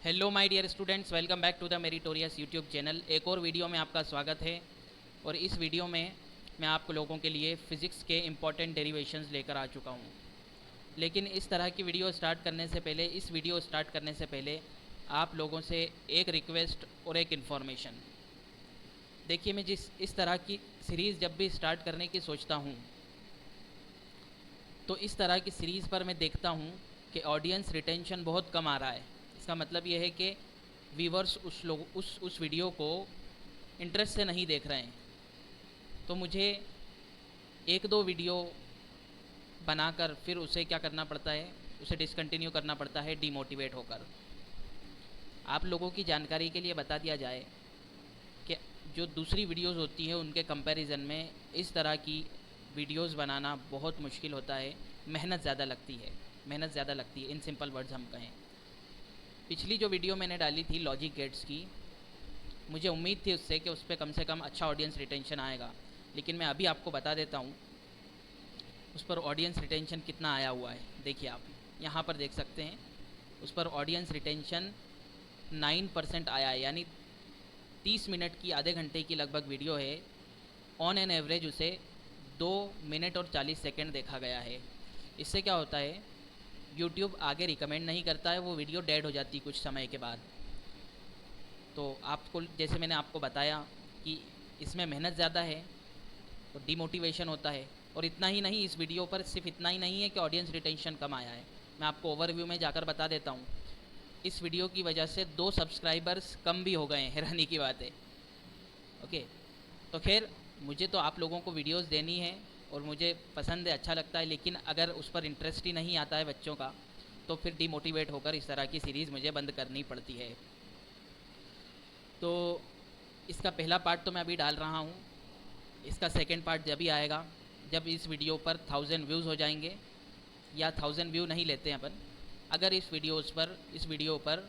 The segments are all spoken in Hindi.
Hello my dear students, welcome back to the meritorious YouTube channel. एक और वीडियो में आपका स्वागत है। और इस वीडियो में मैं आप लोगों के लिए फ़िज़िक्स के इम्पॉर्टेंट डेरिवेशंस लेकर आ चुका हूँ। लेकिन इस तरह की वीडियो स्टार्ट करने से पहले आप लोगों से एक रिक्वेस्ट और एक इन्फॉर्मेशन। देखिए, मैं इस तरह की सीरीज़ जब भी स्टार्ट करने की सोचता हूँ तो इस तरह की सीरीज़ पर मैं देखता हूँ कि ऑडियंस रिटेंशन बहुत कम आ रहा है। इसका मतलब ये है कि व्यूवर्स उस वीडियो को इंटरेस्ट से नहीं देख रहे हैं। तो मुझे एक दो वीडियो बनाकर फिर उसे क्या करना पड़ता है, उसे डिसकंटिन्यू करना पड़ता है डीमोटिवेट होकर। आप लोगों की जानकारी के लिए बता दिया जाए कि जो दूसरी वीडियोस होती हैं उनके कंपैरिजन में इस तरह की वीडियोस बनाना बहुत मुश्किल होता है। मेहनत ज़्यादा लगती है इन सिंपल वर्ड्स हम कहें। पिछली जो वीडियो मैंने डाली थी लॉजिक गेट्स की, मुझे उम्मीद थी उससे कि उस पर कम से कम अच्छा ऑडियंस रिटेंशन आएगा। लेकिन मैं अभी आपको बता देता हूँ उस पर ऑडियंस रिटेंशन कितना आया हुआ है। देखिए, आप यहाँ पर देख सकते हैं उस पर ऑडियंस रिटेंशन 9% आया है। यानी 30 मिनट की, आधे घंटे की लगभग वीडियो है। ऑन एन एवरेज उसे 2 मिनट और 40 सेकेंड देखा गया है। इससे क्या होता है, यूट्यूब आगे रिकमेंड नहीं करता है, वो वीडियो डेड हो जाती कुछ समय के बाद। तो आपको, जैसे मैंने आपको बताया कि इसमें मेहनत ज़्यादा है तो डीमोटिवेशन होता है। और इतना ही नहीं, इस वीडियो पर सिर्फ इतना ही नहीं है कि ऑडियंस रिटेंशन कम आया है। मैं आपको ओवरव्यू में जाकर बता देता हूँ, इस वीडियो की वजह से 2 सब्सक्राइबर्स कम भी हो गए हैं। हैरानी की बात है। ओके, तो खैर, मुझे तो आप लोगों को वीडियोस देनी है और मुझे पसंद है, अच्छा लगता है। लेकिन अगर उस पर इंटरेस्ट ही नहीं आता है बच्चों का, तो फिर डीमोटिवेट होकर इस तरह की सीरीज़ मुझे बंद करनी पड़ती है। तो इसका पहला पार्ट तो मैं अभी डाल रहा हूँ। इसका सेकंड पार्ट जब ही आएगा जब इस वीडियो पर 1000 व्यूज़ हो जाएंगे, या 1000 व्यू नहीं लेते हैं अपन। अगर इस वीडियो पर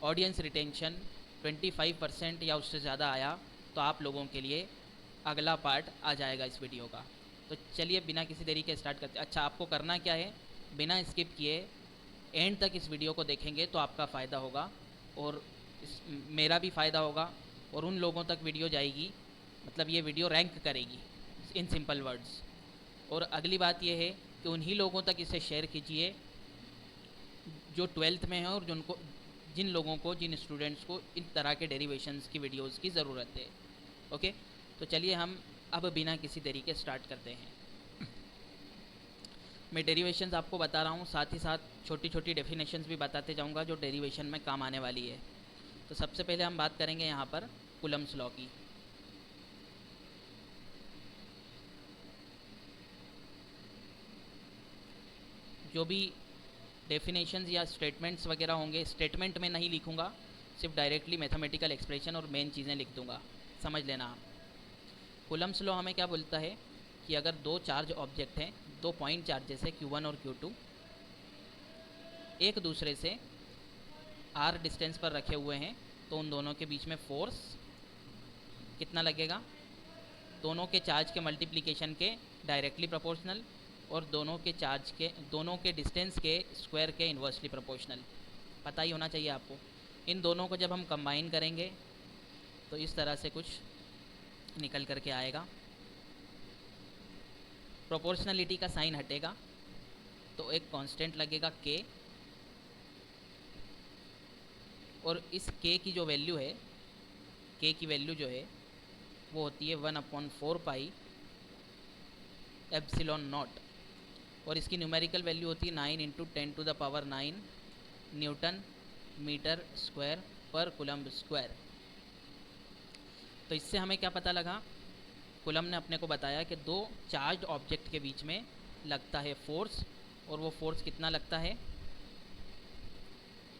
ऑडियंस रिटेंशन 25% या उससे ज़्यादा आया तो आप लोगों के लिए अगला पार्ट आ जाएगा इस वीडियो का। तो चलिए बिना किसी देरी के स्टार्ट करते। अच्छा, आपको करना क्या है, बिना स्किप किए एंड तक इस वीडियो को देखेंगे तो आपका फ़ायदा होगा और मेरा भी फ़ायदा होगा। और उन लोगों तक वीडियो जाएगी, मतलब ये वीडियो रैंक करेगी इन सिंपल वर्ड्स। और अगली बात यह है कि उन्हीं लोगों तक इसे शेयर कीजिए जो 12th में है और जिन स्टूडेंट्स को इन तरह के डेरिवेशंस की वीडियोस की ज़रूरत है। ओके, तो चलिए हम अब बिना किसी देरी के स्टार्ट करते हैं। मैं डेरिवेशंस आपको बता रहा हूँ, साथ ही साथ छोटी छोटी डेफिनेशंस भी बताते जाऊँगा जो डेरिवेशन में काम आने वाली है। तो सबसे पहले हम बात करेंगे यहाँ पर कूलम्स लॉ की। जो भी डेफिनेशंस या स्टेटमेंट्स वगैरह होंगे, स्टेटमेंट में नहीं लिखूँगा, सिर्फ डायरेक्टली मैथमेटिकल एक्सप्रेशन और मेन चीज़ें लिख दूँगा, समझ लेना आप। कूलम्स लॉ हमें क्या बोलता है कि अगर दो चार्ज ऑब्जेक्ट हैं, दो पॉइंट चार्जेस है Q1 और Q2, एक दूसरे से r डिस्टेंस पर रखे हुए हैं, तो उन दोनों के बीच में फोर्स कितना लगेगा, दोनों के चार्ज के मल्टीप्लिकेशन के डायरेक्टली प्रोपोर्शनल और दोनों के डिस्टेंस के स्क्वायर के इन्वर्सली प्रोपोर्शनल। पता ही होना चाहिए आपको। इन दोनों को जब हम कंबाइन करेंगे तो इस तरह से कुछ निकल करके आएगा। प्रोपोर्शनलिटी का साइन हटेगा तो एक कांस्टेंट लगेगा k, और इस k की जो वैल्यू है, k की वैल्यू जो है वो होती है 1/4 पाई एप्सिलॉन नॉट, और इसकी न्यूमेरिकल वैल्यू होती है 9 × 10⁹ न्यूटन मीटर स्क्वायर पर कूलम्ब स्क्वायर। तो इससे हमें क्या पता लगा, कूलम्ब ने अपने को बताया कि दो चार्ज ऑब्जेक्ट के बीच में लगता है फोर्स, और वो फोर्स कितना लगता है,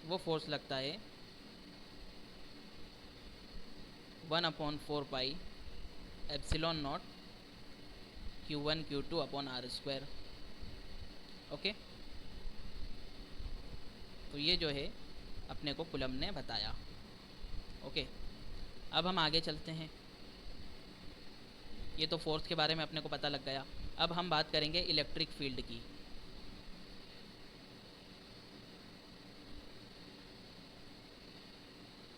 वो फोर्स लगता है 1/4 पाई epsilon not Q1 Q2 upon r²। Okay, तो ये जो है अपने को कूलम्ब ने बताया। ओके, अब हम आगे चलते हैं। ये तो फोर्स के बारे में अपने को पता लग गया। अब हम बात करेंगे इलेक्ट्रिक फील्ड की।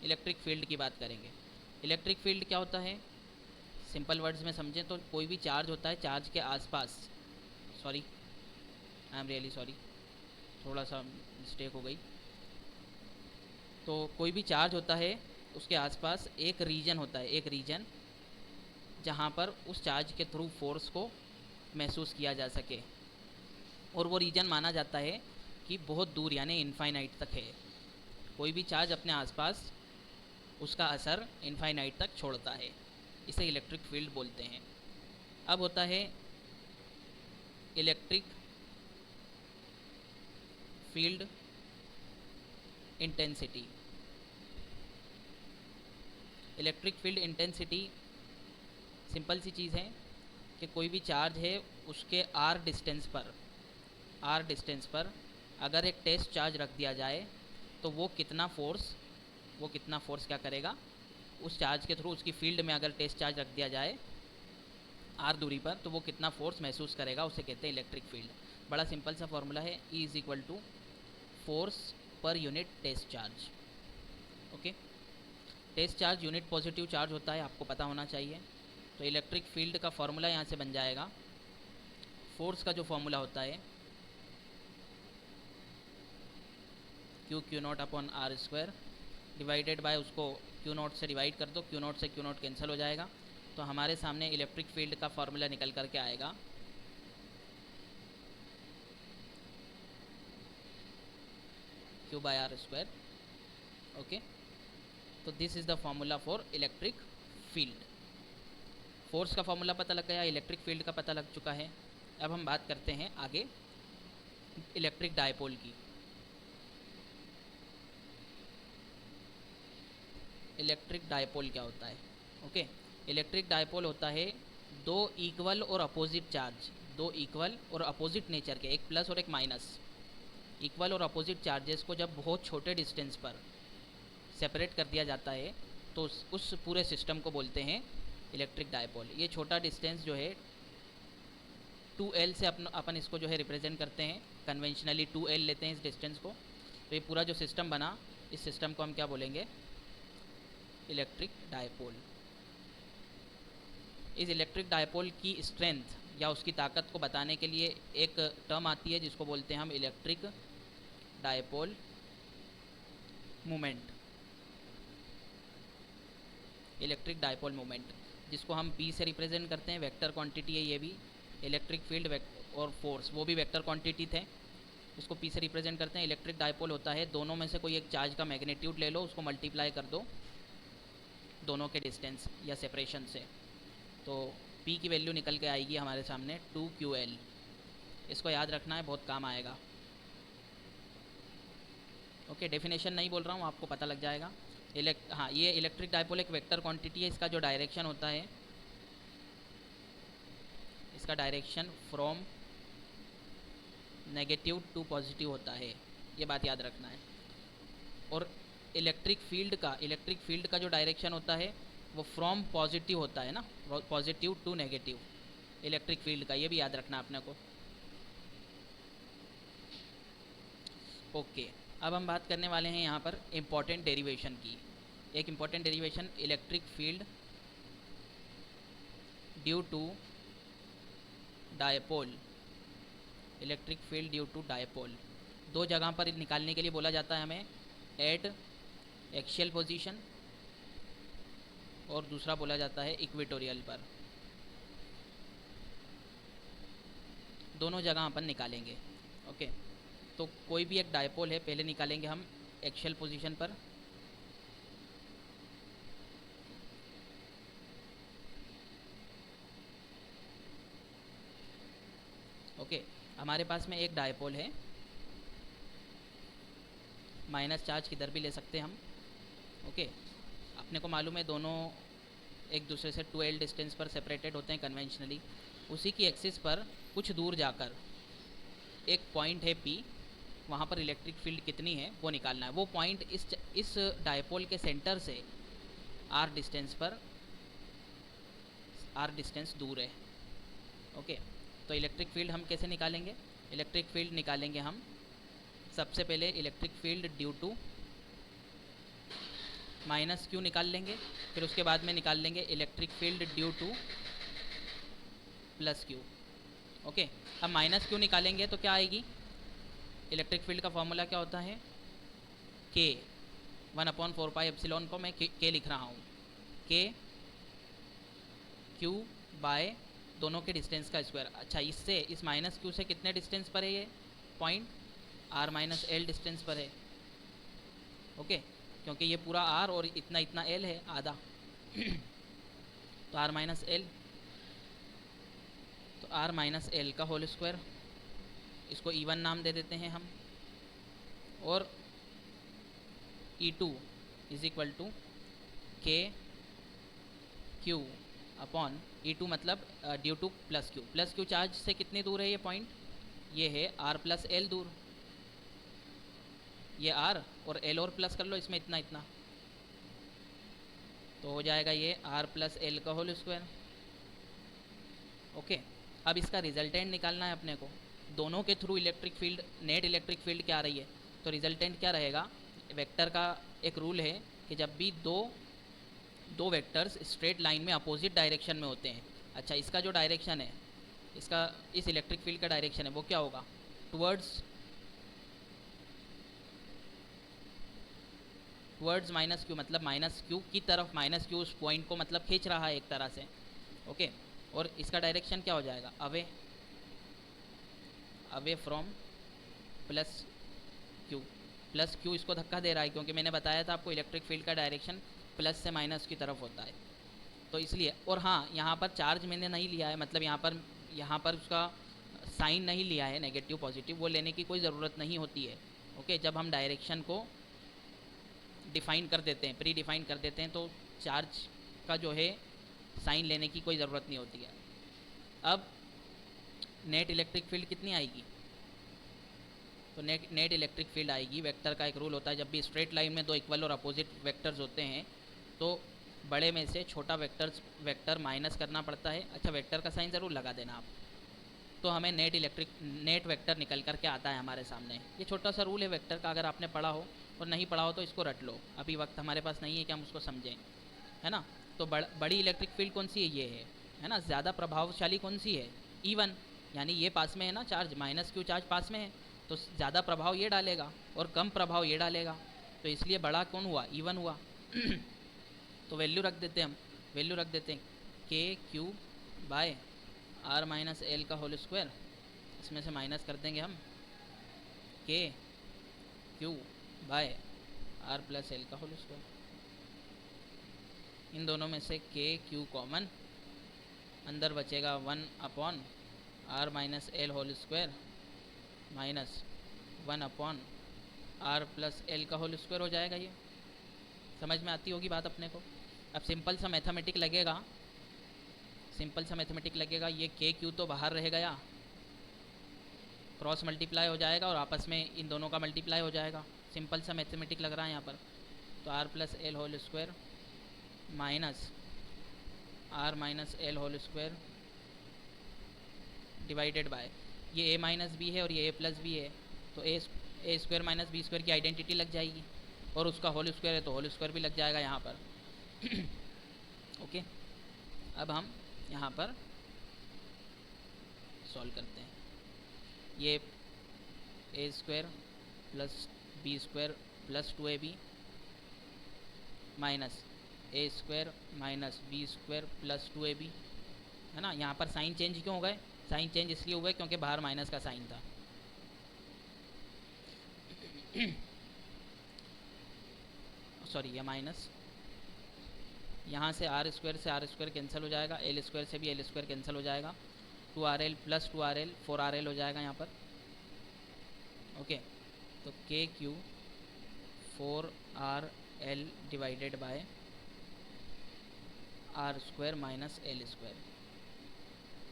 इलेक्ट्रिक फील्ड की बात करेंगे। इलेक्ट्रिक फील्ड क्या होता है, सिंपल वर्ड्स में समझें तो कोई भी चार्ज होता है, चार्ज के आसपास, sorry I am really sorry, थोड़ा सा मिस्टेक हो गई। तो कोई भी चार्ज होता है, उसके आसपास एक रीजन होता है, एक रीजन जहाँ पर उस चार्ज के थ्रू फोर्स को महसूस किया जा सके, और वो रीजन माना जाता है कि बहुत दूर यानी इनफाइनाइट तक है। कोई भी चार्ज अपने आसपास उसका असर इनफाइनाइट तक छोड़ता है, इसे इलेक्ट्रिक फील्ड बोलते हैं। अब होता है electric field intensity. Electric field intensity simple सी चीज़ है कि कोई भी चार्ज है उसके आर डिस्टेंस पर अगर एक टेस्ट चार्ज रख दिया जाए तो वो कितना फोर्स क्या करेगा, उस चार्ज के थ्रू उसकी फील्ड में अगर टेस्ट चार्ज रख दिया जाए आर दूरी पर तो वो कितना फोर्स महसूस करेगा, उसे कहते हैं इलेक्ट्रिक फील्ड। बड़ा सिंपल सा फॉर्मूला है, E is equal to force per unit test charge. Okay, test charge unit positive charge होता है, आपको पता होना चाहिए। तो इलेक्ट्रिक फील्ड का फॉर्मूला यहाँ से बन जाएगा, फोर्स का जो फॉर्मूला होता है q naught upon r square divided by, उसको क्यू नॉट से डिवाइड कर दो, क्यू नॉट से क्यू नॉट कैंसिल हो जाएगा, तो हमारे सामने इलेक्ट्रिक फील्ड का फॉर्मूला निकल करके आएगा Q by are square. Okay, तो this is the formula for electric field. Force का फॉर्मूला पता लग गया, इलेक्ट्रिक फील्ड का पता लग चुका है। अब हम बात करते हैं आगे इलेक्ट्रिक डायपोल की। इलेक्ट्रिक डायपोल क्या होता है? ओके, इलेक्ट्रिक डायपोल होता है दो इक्वल और अपोजिट चार्ज, दो इक्वल और अपोजिट नेचर के, एक प्लस और एक माइनस, इक्वल और अपोजिट चार्जेस को जब बहुत छोटे डिस्टेंस पर सेपरेट कर दिया जाता है तो उस पूरे सिस्टम को बोलते हैं इलेक्ट्रिक डायपोल। ये छोटा डिस्टेंस जो है 2L से अपन इसको जो है रिप्रेजेंट करते हैं, कन्वेंशनली 2L लेते हैं इस डिस्टेंस को। तो ये पूरा जो सिस्टम बना, इस सिस्टम को हम क्या बोलेंगे? Electric dipole. इस इलेक्ट्रिक डायपोल की स्ट्रेंथ या उसकी ताकत को बताने के लिए एक टर्म आती है जिसको बोलते हैं हम electric dipole moment. Electric dipole moment जिसको हम P से रिप्रेजेंट करते हैं, वेक्टर क्वांटिटी है ये भी। इलेक्ट्रिक फील्ड और फोर्स वो भी वेक्टर क्वांटिटी थे, इसको P से रिप्रेजेंट करते हैं। इलेक्ट्रिक डायपोल होता है दोनों में से कोई एक चार्ज का मैग्नीट्यूड ले लो, उसको मल्टीप्लाई कर दो दोनों के डिस्टेंस या सेपरेशन से, तो P की वैल्यू निकल के आएगी हमारे सामने 2QL। इसको याद रखना है, बहुत काम आएगा। ओके, डेफिनेशन नहीं बोल रहा हूँ, आपको पता लग जाएगा। हाँ, ये इलेक्ट्रिक डायपोल एक वेक्टर क्वांटिटी है। इसका जो डायरेक्शन होता है, इसका direction from negative to positive होता है, ये बात याद रखना है। और इलेक्ट्रिक फील्ड का जो डायरेक्शन होता है वो फ्रॉम पॉजिटिव होता है ना, positive to negative, electric field का, ये भी याद रखना अपने को। ओके, अब हम बात करने वाले हैं यहाँ पर इम्पॉर्टेंट डेरिवेशन की। एक important derivation, electric field due to dipole. Electric field due to dipole दो जगह पर निकालने के लिए बोला जाता है हमें, एट एक्सियल पोजीशन और दूसरा बोला जाता है इक्वेटोरियल पर। दोनों जगह अपन निकालेंगे। ओके, तो कोई भी एक डायपोल है, पहले निकालेंगे हम एक्सियल पोजीशन पर। ओके, हमारे पास में एक डायपोल है, माइनस चार्ज किधर भी ले सकते हैं हम। ओके, अपने को मालूम है दोनों एक दूसरे से 2L डिस्टेंस पर सेपरेटेड होते हैं कन्वेंशनली। उसी की एक्सिस पर कुछ दूर जाकर एक पॉइंट है P, वहाँ पर इलेक्ट्रिक फील्ड कितनी है वो निकालना है। वो पॉइंट इस डायपोल के सेंटर से R डिस्टेंस दूर है। ओके, तो इलेक्ट्रिक फील्ड हम कैसे निकालेंगे? इलेक्ट्रिक फील्ड निकालेंगे हम सबसे पहले electric field due to minus q निकाल लेंगे, फिर उसके बाद में निकाल लेंगे electric field due to plus q. Okay, अब माइनस क्यू निकालेंगे तो क्या आएगी, इलेक्ट्रिक फील्ड का फॉर्मूला क्या होता है, के 1/4π को मैं के लिख रहा हूँ, के क्यू बाय दोनों के डिस्टेंस का स्क्वायर। अच्छा, इससे इस माइनस क्यू से कितने डिस्टेंस पर है ये point, r minus l distance पर है। ओके, क्योंकि ये पूरा आर और इतना इतना एल है आधा तो आर माइनस एल, तो आर माइनस एल का होल स्क्वायर, इसको E1 नाम दे देते हैं हम, और E2 is equal to k Q upon E2 मतलब due to plus Q. Plus Q charge से कितनी दूर है ये पॉइंट, ये है आर प्लस एल दूर, ये आर और एल और प्लस कर लो इसमें इतना इतना, तो हो जाएगा ये आर प्लस एल का होल स्क्वायर। ओके, अब इसका रिजल्टेंट निकालना है अपने को, दोनों के through electric field, net electric field क्या आ रही है, तो रिजल्टेंट क्या रहेगा, वेक्टर का एक रूल है कि जब भी दो वेक्टर्स स्ट्रेट लाइन में अपोजिट डायरेक्शन में होते हैं, अच्छा इसका जो डायरेक्शन है, इसका इस इलेक्ट्रिक फील्ड का डायरेक्शन है वो क्या होगा, टुवर्ड्स माइनस क्यू, मतलब माइनस क्यू की तरफ, माइनस क्यू उस पॉइंट को मतलब खींच रहा है एक तरह से। ओके, और इसका डायरेक्शन क्या हो जाएगा, away from plus Q. Plus Q इसको धक्का दे रहा है क्योंकि मैंने बताया था आपको इलेक्ट्रिक फील्ड का डायरेक्शन प्लस से माइनस की तरफ होता है, तो इसलिए। और हाँ, यहाँ पर चार्ज मैंने नहीं लिया है, मतलब यहाँ पर उसका साइन नहीं लिया है नेगेटिव पॉजिटिव, वो लेने की कोई ज़रूरत नहीं होती है। ओके, जब हम डायरेक्शन को डिफ़ाइन कर देते हैं, प्री डिफ़ाइन कर देते हैं, तो चार्ज का जो है साइन लेने की कोई ज़रूरत नहीं होती है। अब नेट इलेक्ट्रिक फील्ड कितनी आएगी, तो नेट इलेक्ट्रिक फील्ड आएगी, वेक्टर का एक रूल होता है, जब भी स्ट्रेट लाइन में दो इक्वल और अपोजिट वेक्टर्स होते हैं तो बड़े में से छोटा वेक्टर माइनस करना पड़ता है। अच्छा, वेक्टर का साइन ज़रूर लगा देना आप, तो हमें नेट वेक्टर निकल कर के आता है हमारे सामने। ये छोटा सा रूल है वेक्टर का, अगर आपने पढ़ा हो और नहीं पढ़ा हो तो इसको रट लो, अभी वक्त हमारे पास नहीं है कि हम उसको समझें, है ना। तो बड़ी इलेक्ट्रिक फील्ड कौन सी है, ये है ना। ज़्यादा प्रभावशाली कौन सी है, E1, यानी ये पास में है ना चार्ज, माइनस क्यू चार्ज पास में है, तो ज़्यादा प्रभाव ये डालेगा और कम प्रभाव ये डालेगा, तो इसलिए बड़ा कौन हुआ, E1 हुआ तो वैल्यू रख देते हैं हम, वैल्यू रख देते हैं K Q by R minus L का होल स्क्वायर, इसमें से माइनस कर देंगे हम K Q by R plus L का होल स्क्वायर। इन दोनों में से के क्यू कॉमन, अंदर बचेगा 1/आर minus L whole square minus 1/आर प्लस एल का होल स्क्वायर हो जाएगा। ये समझ में आती होगी बात अपने को। अब सिंपल सा मैथमेटिक लगेगा, ये के क्यू तो बाहर रह गया, क्रॉस मल्टीप्लाई हो जाएगा और आपस में इन दोनों का मल्टीप्लाई हो जाएगा। सिंपल सा मैथमेटिक लग रहा है यहाँ पर। तो r plus l whole square minus r minus L whole square divided by, ये a माइनस बी है और ये a प्लस बी है, तो a square minus b square की आइडेंटिटी लग जाएगी, और उसका होल स्क्वायर है तो होल स्क्वायर भी लग जाएगा यहाँ पर ओके, अब हम यहाँ पर सॉल्व करते हैं। ये a square plus b square plus 2ab minus a square minus b square plus 2ab, है ना। यहाँ पर साइन चेंज क्यों हो गए, साइन चेंज इसलिए हुआ क्योंकि बाहर माइनस का साइन था सॉरी, ये माइनस, यहाँ से आर स्क्वायर कैंसिल हो जाएगा, एल स्क्वायर से भी एल स्क्वायर कैंसिल हो जाएगा, 2rl प्लस 2rl 4rl हो जाएगा यहाँ पर। ओके, तो के q 4rl divided by are square minus l square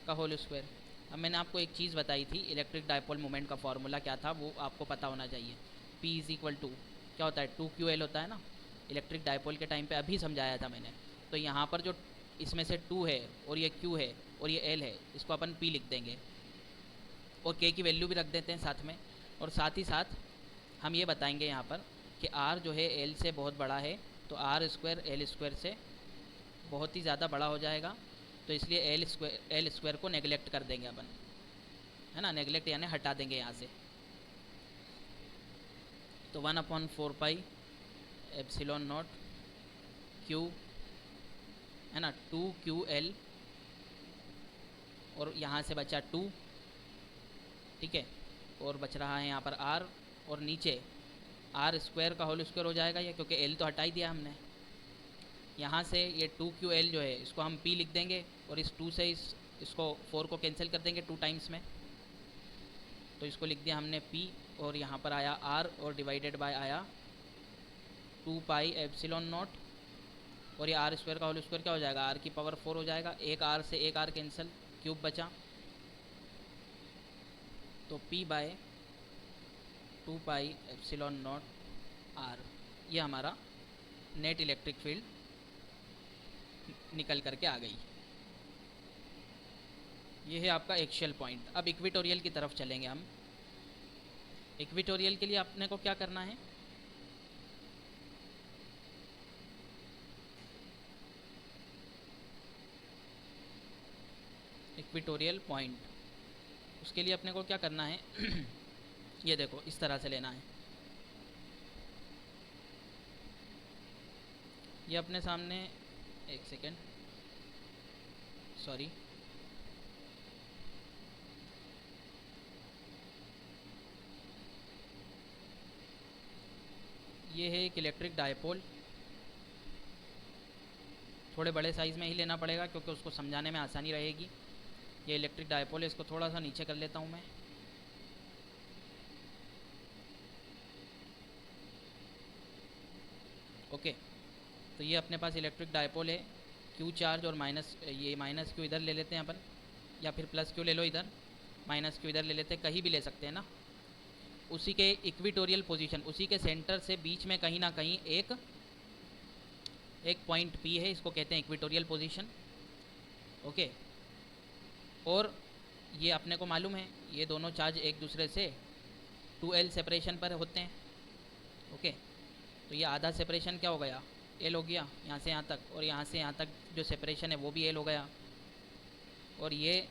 का होल स्क्वायर। अब मैंने आपको एक चीज़ बताई थी, इलेक्ट्रिक डायपोल मोमेंट का फॉर्मूला क्या था वो आपको पता होना चाहिए। P इज़ इक्वल टू क्या होता है, 2ql होता है ना, इलेक्ट्रिक डायपोल के टाइम पे अभी समझाया था मैंने। तो यहाँ पर जो इसमें से 2 है और ये q है और ये l है, इसको अपन p लिख देंगे और k की वैल्यू भी रख देते हैं साथ में। और साथ ही साथ हम ये बताएंगे यहाँ पर कि r जो है l से बहुत बड़ा है तो आर स्क्वायर एल स्क्वायर से बहुत ही ज़्यादा बड़ा हो जाएगा, तो इसलिए एल स्क्वायर को नेगलेक्ट कर देंगे अपन, है ना, नेगलेक्ट यानी हटा देंगे यहाँ से। तो 1/4 पाई एप्सिलॉन नॉट क्यू, है ना, 2QL, और यहाँ से बचा 2, ठीक है, और बच रहा है यहाँ पर R, और नीचे आर स्क्वायर का होल स्क्वायर हो जाएगा ये, क्योंकि L तो हटा ही दिया हमने। यहाँ से ये 2QL जो है इसको हम P लिख देंगे, और इस 2 से इसको 4 को कैंसिल कर देंगे 2 टाइम्स में, तो इसको लिख दिया हमने P, और यहाँ पर आया R, और डिवाइडेड बाय आया 2 पाई एप्सिलॉन नॉट, और ये आर स्क्वायर का होल स्क्वायर क्या हो जाएगा, R की पावर 4 हो जाएगा, एक R से एक R कैंसिल, क्यूब बचा, तो P by 2 pi epsilon naught R, ये हमारा नेट इलेक्ट्रिक फील्ड निकल करके आ गई। ये है आपका एक्शियल पॉइंट। अब इक्वेटोरियल की तरफ चलेंगे हम। इक्वेटोरियल के लिए आपने को क्या करना है, इक्वेटोरियल पॉइंट, उसके लिए अपने को क्या करना है ये देखो इस तरह से लेना है। ये अपने सामने, एक सेकेंड, सॉरी, ये है एक इलेक्ट्रिक डायपोल। थोड़े बड़े साइज़ में ही लेना पड़ेगा क्योंकि उसको समझाने में आसानी रहेगी। ये इलेक्ट्रिक डायपोल है, इसको थोड़ा सा नीचे कर लेता हूँ मैं। ओके, तो ये अपने पास इलेक्ट्रिक डायपोल है, क्यू चार्ज और माइनस, ये माइनस क्यू इधर ले लेते हैं अपन, या फिर प्लस क्यू ले लो इधर, माइनस क्यू इधर ले लेते हैं, कहीं भी ले सकते हैं ना। उसी के इक्वेटोरियल पोजीशन, उसी के सेंटर से बीच में कहीं ना कहीं एक पॉइंट पी है, इसको कहते हैं इक्वेटोरियल पोजीशन। ओके, और ये अपने को मालूम है ये दोनों चार्ज एक दूसरे से 2L सेपरेशन पर होते हैं। ओके, तो ये आधा सेपरेशन क्या हो गया, L हो गया यहाँ से यहाँ तक, और यहाँ से यहाँ तक जो सेपरेशन है वो भी L हो गया, और ये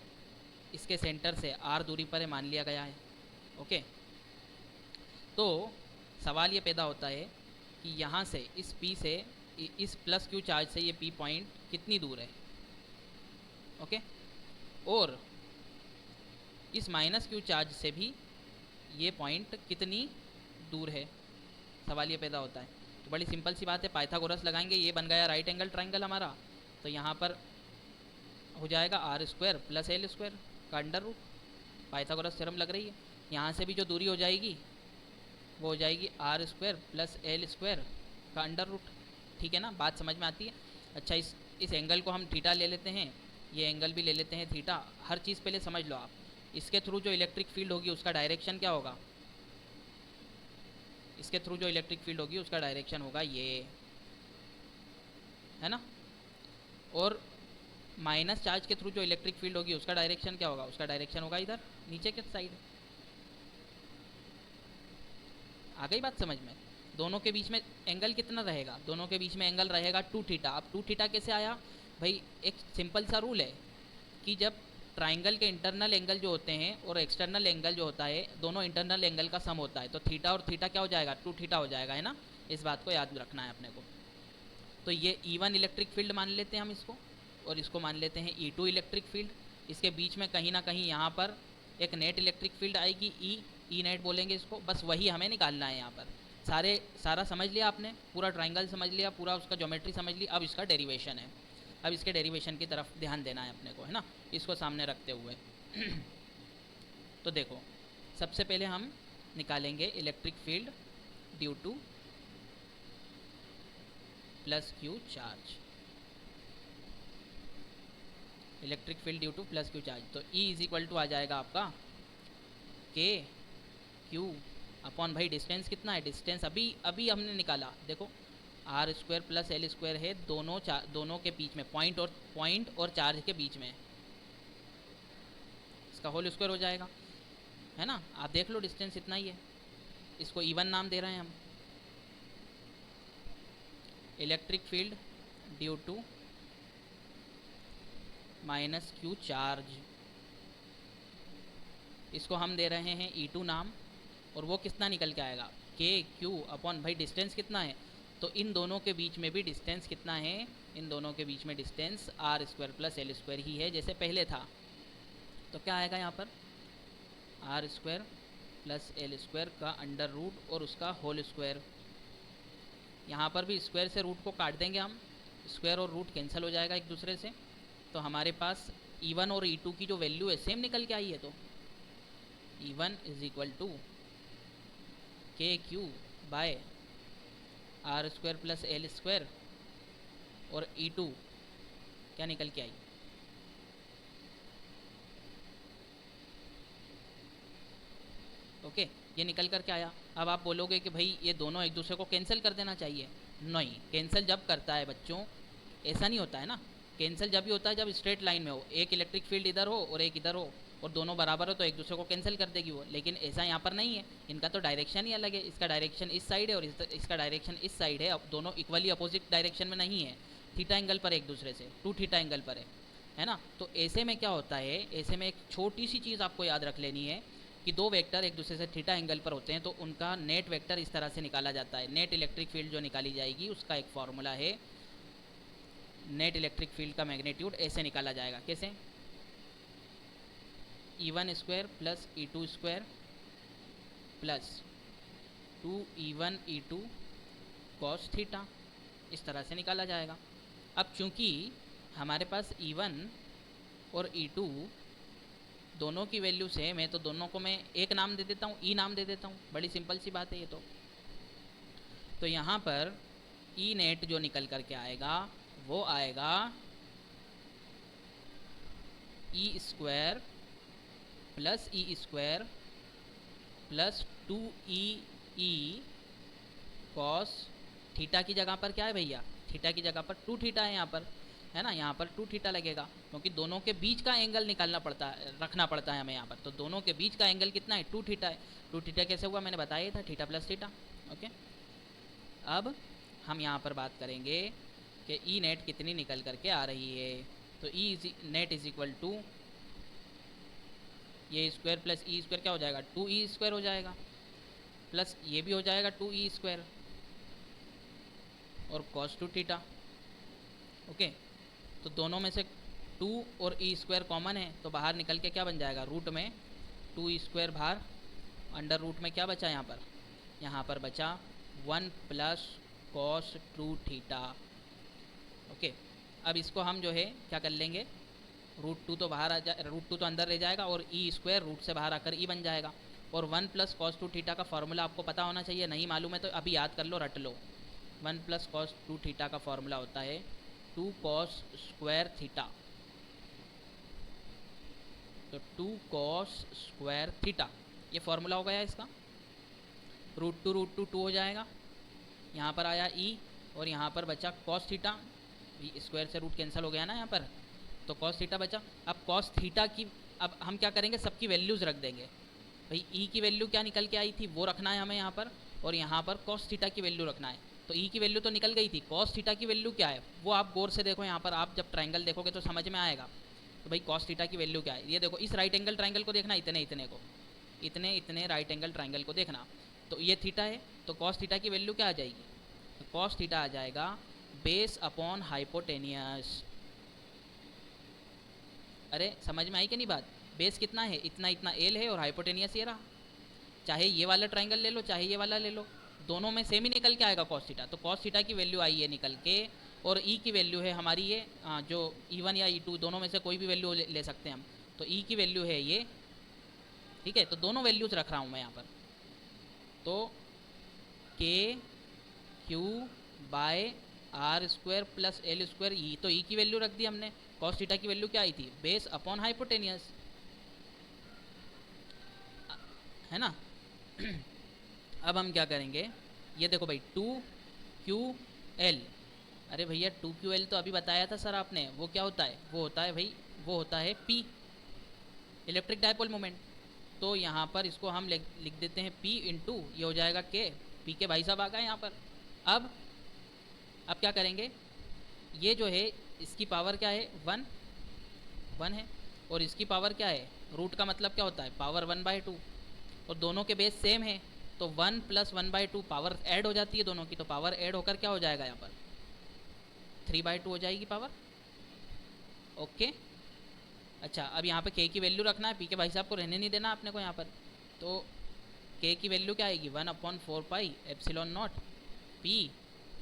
इसके सेंटर से R दूरी पर है मान लिया गया है। ओके, तो सवाल ये पैदा होता है कि यहाँ से इस P से, इस प्लस क्यू चार्ज से ये P पॉइंट कितनी दूर है। ओके, और इस माइनस क्यू चार्ज से भी ये पॉइंट कितनी दूर है, सवाल ये पैदा होता है। तो बड़ी सिंपल सी बात है, पाइथागोरस लगाएंगे, ये बन गया राइट एंगल ट्राइंगल हमारा, तो यहाँ पर हो जाएगा r square plus L square का अंडर रूट, पाइथागोरस थ्योरम लग रही है। यहाँ से भी जो दूरी हो जाएगी वो हो जाएगी r square plus L square का अंडर रूट। ठीक है ना, बात समझ में आती है। अच्छा, इस एंगल को हम थीटा ले लेते हैं, ये एंगल भी ले लेते हैं थीटा। हर चीज़ पहले समझ लो आप, इसके थ्रू जो इलेक्ट्रिक फील्ड होगी उसका डायरेक्शन क्या होगा, इसके थ्रू जो इलेक्ट्रिक फील्ड होगी उसका डायरेक्शन होगा ये, है ना। और माइनस चार्ज के थ्रू जो इलेक्ट्रिक फील्ड होगी उसका डायरेक्शन क्या होगा, उसका डायरेक्शन होगा इधर नीचे के साइड। आ गई बात समझ में। दोनों के बीच में एंगल कितना रहेगा, दोनों के बीच में एंगल रहेगा 2 थीटा। अब 2 थीटा कैसे आया भाई, एक सिंपल सा रूल है कि जब ट्राइंगल के इंटरनल एंगल जो होते हैं और एक्सटर्नल एंगल जो होता है, दोनों इंटरनल एंगल का सम होता है, तो थीटा और थीटा क्या हो जाएगा, 2 थीटा हो जाएगा, है ना। इस बात को याद रखना है अपने को। तो ये E1 इलेक्ट्रिक फील्ड मान लेते हैं हम इसको, और इसको मान लेते हैं E2 इलेक्ट्रिक फील्ड। इसके बीच में कहीं ना कहीं यहाँ पर एक नेट इलेक्ट्रिक फील्ड आएगी, ई नेट बोलेंगे इसको, बस वही हमें निकालना है यहाँ पर। सारा समझ लिया आपने, पूरा ट्राइंगल समझ लिया, पूरा उसका ज्योमेट्री समझ ली। अब इसका डेरिवेशन है, अब इसके डेरिवेशन की तरफ ध्यान देना है अपने को, है ना, इसको सामने रखते हुए। तो देखो, सबसे पहले हम निकालेंगे electric field due to plus Q charge, electric field due to plus Q charge. तो E इज इक्वल टू आ जाएगा आपका के क्यू अपॉन, भाई डिस्टेंस कितना है, डिस्टेंस अभी हमने निकाला, देखो r square plus L square है, दोनों के बीच में पॉइंट और चार्ज के बीच में, इसका होल स्क्वायर हो जाएगा, है ना। आप देख लो डिस्टेंस इतना ही है, इसको E1 नाम दे रहे हैं हम। Electric field due to minus q charge, इसको हम दे रहे हैं E2 नाम, और वो कितना निकल के आएगा के क्यू अपॉन, भाई डिस्टेंस कितना है, तो इन दोनों के बीच में भी डिस्टेंस कितना है, इन दोनों के बीच में distance R square plus L square ही है जैसे पहले था। तो क्या आएगा यहाँ पर, R square plus L square का अंडर रूट और उसका होल स्क्वायर। यहाँ पर भी स्क्वायर से रूट को काट देंगे हम, स्क्वायर और रूट कैंसिल हो जाएगा एक दूसरे से, तो हमारे पास E1 और E2 की जो वैल्यू है सेम निकल के आई है। तो E1 is equal to k Q by are square plus L square, और E2 क्या निकल के आई, ओके ये निकल कर के आया। अब आप बोलोगे कि भाई ये दोनों एक दूसरे को कैंसिल कर देना चाहिए, नहीं, कैंसिल जब करता है बच्चों ऐसा नहीं होता है ना, कैंसिल जब भी होता है जब स्ट्रेट लाइन में हो, एक इलेक्ट्रिक फील्ड इधर हो और एक इधर हो और दोनों बराबर हो तो एक दूसरे को कैंसिल कर देगी वो, लेकिन ऐसा यहाँ पर नहीं है, इनका तो डायरेक्शन ही अलग है, इसका डायरेक्शन इस साइड है और इसका डायरेक्शन इस साइड है, अब दोनों इक्वली अपोजिट डायरेक्शन में नहीं है, थीटा एंगल पर एक दूसरे से, 2 थीटा एंगल पर है ना। तो ऐसे में क्या होता है, ऐसे में एक छोटी सी चीज़ आपको याद रख लेनी है कि दो वेक्टर एक दूसरे से थीटा एंगल पर होते हैं तो उनका नेट वेक्टर इस तरह से निकाला जाता है। नेट इलेक्ट्रिक फील्ड जो निकाली जाएगी उसका एक फॉर्मूला है, नेट इलेक्ट्रिक फील्ड का मैग्नीट्यूड ऐसे निकाला जाएगा, कैसे, E1 square plus E2 square plus 2E1 E2 cos theta, इस तरह से निकाला जाएगा। अब चूंकि हमारे पास E1 और E2 दोनों की वैल्यू सेम है तो दोनों को मैं एक नाम दे देता हूँ, E नाम दे देता हूँ, बड़ी सिंपल सी बात है ये तो यहाँ पर E नेट जो निकल करके आएगा वो आएगा E square plus E square plus 2E cos theta की जगह पर क्या है भैया, थीटा की जगह पर 2 थीटा है यहाँ पर, है ना, यहाँ पर 2 थीटा लगेगा क्योंकि दोनों के बीच का एंगल निकालना पड़ता है, रखना पड़ता है हमें यहाँ पर, तो दोनों के बीच का एंगल कितना है, 2 थीटा है। 2 थीटा कैसे हुआ मैंने बताया था, थीटा प्लस थीटा, ओके। अब हम यहाँ पर बात करेंगे कि ई नेट कितनी निकल करके आ रही है, तो E net is equal to ये स्क्वायर प्लस ई स्क्वायर क्या हो जाएगा, 2E स्क्वायर हो जाएगा, प्लस ये भी हो जाएगा 2E स्क्वायर और कॉस 2 थीटा, ओके। तो दोनों में से 2 और E स्क्वायर कॉमन है तो बाहर निकल के क्या बन जाएगा, रूट में 2E स्क्वायर बाहर, अंडर रूट में क्या बचा यहाँ पर बचा 1 प्लस कॉस 2 थीटा, ओके। अब इसको हम जो है क्या कर लेंगे, √2 तो बाहर आ जाए, √2 तो अंदर रह जाएगा और E स्क्वायर रूट से बाहर आकर E बन जाएगा, और 1 प्लस कॉस 2 थीटा का फॉर्मूला आपको पता होना चाहिए, नहीं मालूम है तो अभी याद कर लो, रट लो। 1 प्लस कॉस 2 थीटा का फॉर्मूला होता है 2 कॉस स्क्वायर थीटा, तो 2 कॉस स्क्वायर थीटा ये फॉर्मूला हो गया इसका, √2 2 हो जाएगा, यहाँ पर आया E और यहाँ पर बचा कॉस थीटा, स्क्वायर से रूट कैंसिल हो गया ना यहाँ पर, तो कॉस थीटा बचा। अब कॉस थीटा की अब हम क्या करेंगे, सबकी वैल्यूज़ रख देंगे, भाई E की वैल्यू क्या निकल के आई थी वो रखना है हमें यहाँ पर, और यहाँ पर कॉस थीटा की वैल्यू रखना है। तो E की वैल्यू तो निकल गई थी, कॉस थीटा की वैल्यू क्या है वो आप गौर से देखो, यहाँ पर आप जब ट्रायंगल देखोगे तो समझ में आएगा। तो भाई कॉस थीटा की वैल्यू क्या है, ये देखो, इस राइट एंगल ट्रायंगल को देखना, इतने इतने को, इतने राइट एंगल ट्रायंगल को देखना, तो ये थीटा है, तो कॉस थीटा की वैल्यू क्या आ जाएगी, तो कॉस थीटा आ जाएगा बेस अपॉन हाइपोटेनियस। अरे समझ में आई कि नहीं बात, बेस कितना है, इतना इतना एल है और हाइपोटेनियस ये रहा, चाहे ये वाला ट्रायंगल ले लो चाहे ये वाला ले लो, दोनों में सेम ही निकल के आएगा कॉस थीटा। तो कॉस थीटा की वैल्यू आई है निकल के, और ई की वैल्यू है हमारी ये जो E1 या E2 दोनों में से कोई भी वैल्यू ले सकते हैं हम, तो ई की वैल्यू है ये, ठीक है। तो दोनों वैल्यूज रख रहा हूँ मैं यहाँ पर, तो के Q by are square plus L square E, तो ई की वैल्यू रख दी हमने, कॉस थीटा की वैल्यू क्या आई थी, बेस अपॉन हाइपोटेनियस, है ना। अब हम क्या करेंगे, ये देखो भाई 2QL, अरे भैया 2QL तो अभी बताया था सर आपने, वो क्या होता है, वो होता है भाई, वो होता है P, इलेक्ट्रिक डायपोल मोमेंट। तो यहाँ पर इसको हम लिख देते हैं P इंटू, ये हो जाएगा K, P के भाई साहब आ गए यहाँ पर। अब अब क्या करेंगे, ये जो है इसकी पावर क्या है, 1 है, और इसकी पावर क्या है, रूट का मतलब क्या होता है, पावर 1/2, और दोनों के बेस सेम है, तो 1 + 1/2 पावर ऐड हो जाती है दोनों की, तो पावर ऐड होकर क्या हो जाएगा यहाँ पर 3/2 हो जाएगी पावर। ओके, अच्छा अब यहाँ पे k की वैल्यू रखना है, पी के भाई साहब को रहने नहीं देना अपने को यहाँ पर, तो k की वैल्यू क्या आएगी 1/4πε0 p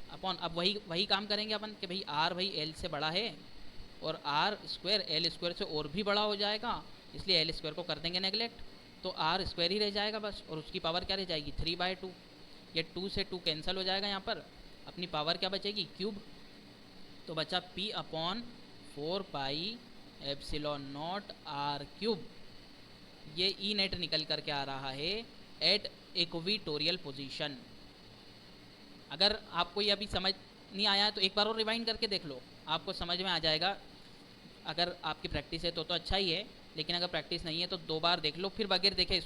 अपॉन, अब वही काम करेंगे अपन कि भाई r भाई l से बड़ा है, और r² l² से और भी बड़ा हो जाएगा, इसलिए l² को कर देंगे नेगलेक्ट, तो r² ही रह जाएगा बस, और उसकी पावर क्या रह जाएगी 3/2। ये 2 से 2 कैंसिल हो जाएगा, यहाँ पर अपनी पावर क्या बचेगी क्यूब, तो बचा p/4πε0r³। ये ई नेट निकल करके आ रहा है एट इक्वेटोरियल पोजीशन। अगर आपको ये अभी समझ नहीं आया है तो एक बार और रिवाइंड करके देख लो, आपको समझ में आ जाएगा। अगर आपकी प्रैक्टिस है तो अच्छा ही है, लेकिन अगर प्रैक्टिस नहीं है तो 2 बार देख लो, फिर बगैर देखे